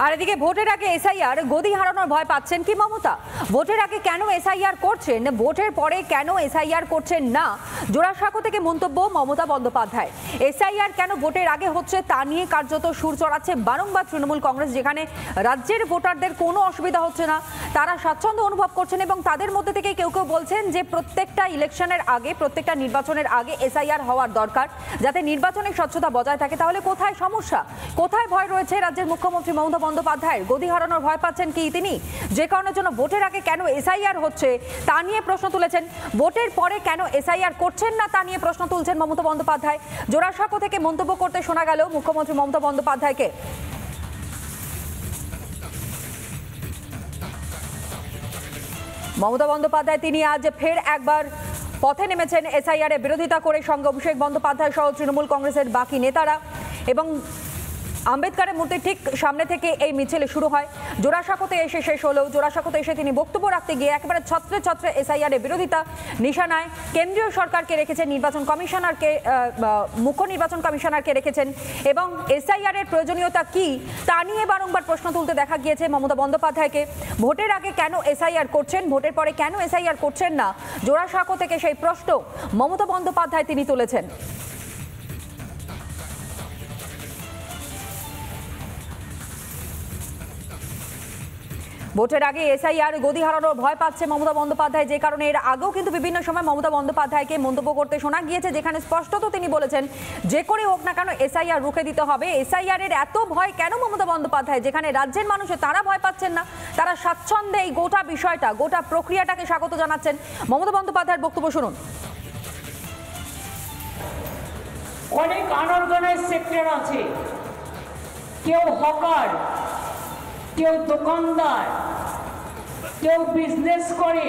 আর এদিকে ভোটের আগে এসআইআর গদি হারানোর ভয় পাচ্ছেন কি মমতা? ভোটের আগে কেন এসআইআর করছেন, ভোটের পরে কেন এসআইআর করছেন না, জোড়াসাঁকো থেকে মন্তব্য মমতা বন্দ্যোপাধ্যায়। এসআইআর কেন ভোটের আগে হচ্ছে তা নিয়ে কার্যত সুর চড়াচ্ছে বারংবার তৃণমূল কংগ্রেস, যেখানে রাজ্যের ভোটারদের কোনো অসুবিধা হচ্ছে না, তারা স্বাচ্ছন্দ্য অনুভব করছেন এবং তাদের মধ্যে থেকে কেউ কেউ বলছেন যে প্রত্যেকটা ইলেকশনের আগে, প্রত্যেকটা নির্বাচনের আগে এসআইআর হওয়ার দরকার, যাতে নির্বাচনের স্বচ্ছতা বজায় থাকে। তাহলে কোথায় সমস্যা, কোথায় ভয় রয়েছে রাজ্যের মুখ্যমন্ত্রী মমতা বন্দ্যোপাধ্যায়ের? গদি হারানোর ভয় পাচ্ছেন কি তিনি? যে কারণের জন্য ভোটের আগে কেন এসআইআর হচ্ছে তা নিয়ে প্রশ্ন তুলেছেন, ভোটের পরে কেন এসআইআর করছেন না তা নিয়ে প্রশ্ন তুলছেন মমতা বন্দ্যোপাধ্যায়। জোড়াসাঁকো থেকে মন্তব্য করতে শোনা গেল মুখ্যমন্ত্রী মমতা বন্দ্যোপাধ্যায়কে। মমতা বন্দ্যোপাধ্যায় তিনি আজ ফের একবার পথে নেমেছেন এসআইআর এর বিরোধিতা করে, সঙ্গে অভিষেক বন্দ্যোপাধ্যায় সহ তৃণমূল কংগ্রেসের বাকি নেতারা। এবং আম্বেদকরের মূর্তির ঠিক সামনে থেকে এই মিছিল শুরু হয়, জোড়াসাঁকোতে এসে শেষ হলেও জোড়াসাঁকোতে এসে তিনি বক্তব্য রাখতে গিয়ে একেবারে ছত্রে ছত্রে এসআইআর এর বিরোধিতা নিশানায় কেন্দ্রীয় সরকারকে রেখেছেন, নির্বাচন কমিশনারকে, মুখ্য নির্বাচন কমিশনারকে রেখেছেন এবং এসআইআর এর প্রয়োজনীয়তা কি তা নিয়ে বারংবার প্রশ্ন তুলতে দেখা গিয়েছে মমতা বন্দ্যোপাধ্যায়কে। ভোটের আগে কেন এসআইআর করছেন, ভোটের পরে কেন এসআইআর করছেন না, জোড়াসাঁকো থেকে সেই প্রশ্ন মমতা বন্দ্যোপাধ্যায় তিনি তুলেছেন। ভোটের আগে এসআইআর গদি হারানোর ভয় পাচ্ছে মমতা বন্দ্যোপাধ্যায়, যে কারণে এর আগেও কিন্তু বিভিন্ন সময় মমতা বন্দ্যোপাধ্যায়কে মন্তব্য করতে শোনা গিয়েছে, যেখানে স্পষ্টত তিনি বলেছেন যে করে হোক না কেন এসআইআর রুখে দিতে হবে। এসআইআর এর এত ভয় কেন মমতা বন্দ্যোপাধ্যায়, যেখানে রাজ্যের মানুষের তারা ভয় পাচ্ছেন না, তারা স্বাচ্ছন্দ্যে এই গোটা বিষয়টা, গোটা প্রক্রিয়াটাকে স্বাগত জানাচ্ছেন। মমতা বন্দ্যোপাধ্যায়ের বক্তব্য শুনুন। অনেক আনঅর্গানাইজড সেক্টর আছে, কেউ হকার, কেউ দোকানদার, কেউ বিজনেস করে,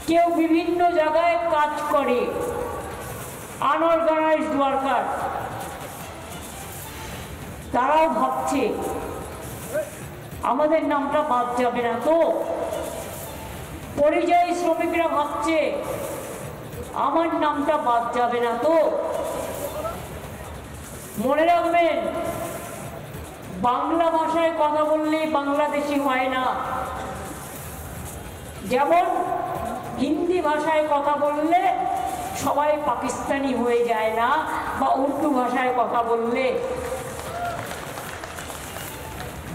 কেউ বিভিন্ন জায়গায় কাজ করে, আনঅর্গানাইজড ওয়ার্কার। তারাও ভাবছে আমাদের নামটা বাদ যাবে না তো। পরিযায়ী শ্রমিকরা ভাবছে আমার নামটা বাদ যাবে না তো। মনে রাখবেন, বাংলা ভাষায় কথা বললে বাংলাদেশি হয় না, যেমন হিন্দি ভাষায় কথা বললে সবাই পাকিস্তানি হয়ে যায় না, বা উর্দু ভাষায় কথা বললে।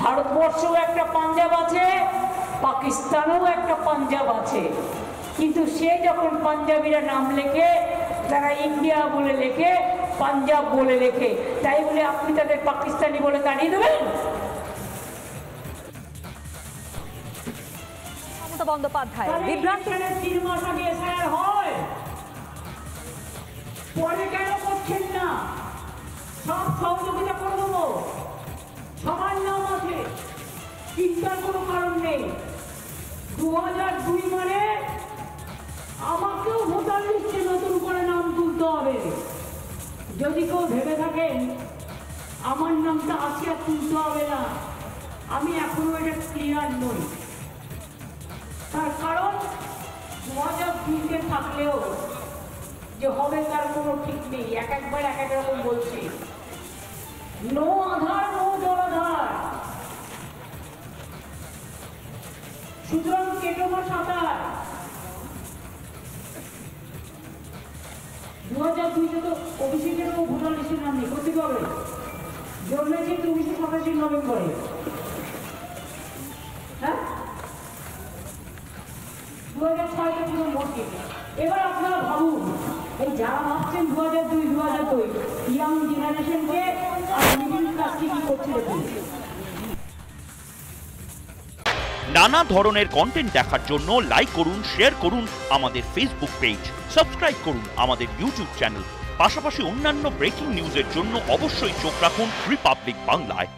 ভারতবর্ষেও একটা পাঞ্জাব আছে, পাকিস্তানেও একটা পাঞ্জাব আছে, কিন্তু সে যখন পাঞ্জাবিরা নাম লেখে তারা ইন্ডিয়া বলে লেখে, পাঞ্জাব বলে লেখে, তাই বলে আপনি তাদের পাকিস্তানি বলে তাড়িয়ে দেবেন? মমতা বন্দ্যোপাধ্যায় বিভ্রান্তি। 3 মাস আগে এসআইআর হয়, পরে কেন করছেন না? সব সহযোগিতা করে দেবো, সবার নাম আছে, চিন্তার কোনো কারণ নেই। 2002 মানে আমাকেও ভোটার লিস্টে নতুন করে নাম তুলতে হবে। যদি কেউ ভেবে থাকেন আমার নামটা আজকে আর তুলতে হবে না, আমি এখনো এটা ক্লিয়ার নই। তার কারণ 2002-তে থাকলেও যে হবে তার কোনো ঠিক নেই, একবার এক এক রকম বলছে। নো আধার নো জলাধার, সুতরাং কেটো বা সাঁতার। 2002-তে তো অভিষেকেরও ভোটার লিস্টের নাম নেই, করতে হবে জন্মেছে 1987 নভেম্বরে। হ্যাঁ, 2006-তে পুরো ভোট দিতে। এবার আপনারা ভাবুন, এই যারা ভাবছেন 2002 ইয়াং জেনারেশনকে আর মিডিল ক্লাসকে কি করছে দেখুন। নানা ধরনের কন্টেন্ট দেখার জন্য লাইক করুন, শেয়ার করুন আমাদের ফেসবুক পেজ, সাবস্ক্রাইব করুন আমাদের ইউটিউব চ্যানেল। পাশাপাশি অন্যান্য ব্রেকিং নিউজের জন্য অবশ্যই চোখ রাখুন রিপাবলিক বাংলায়।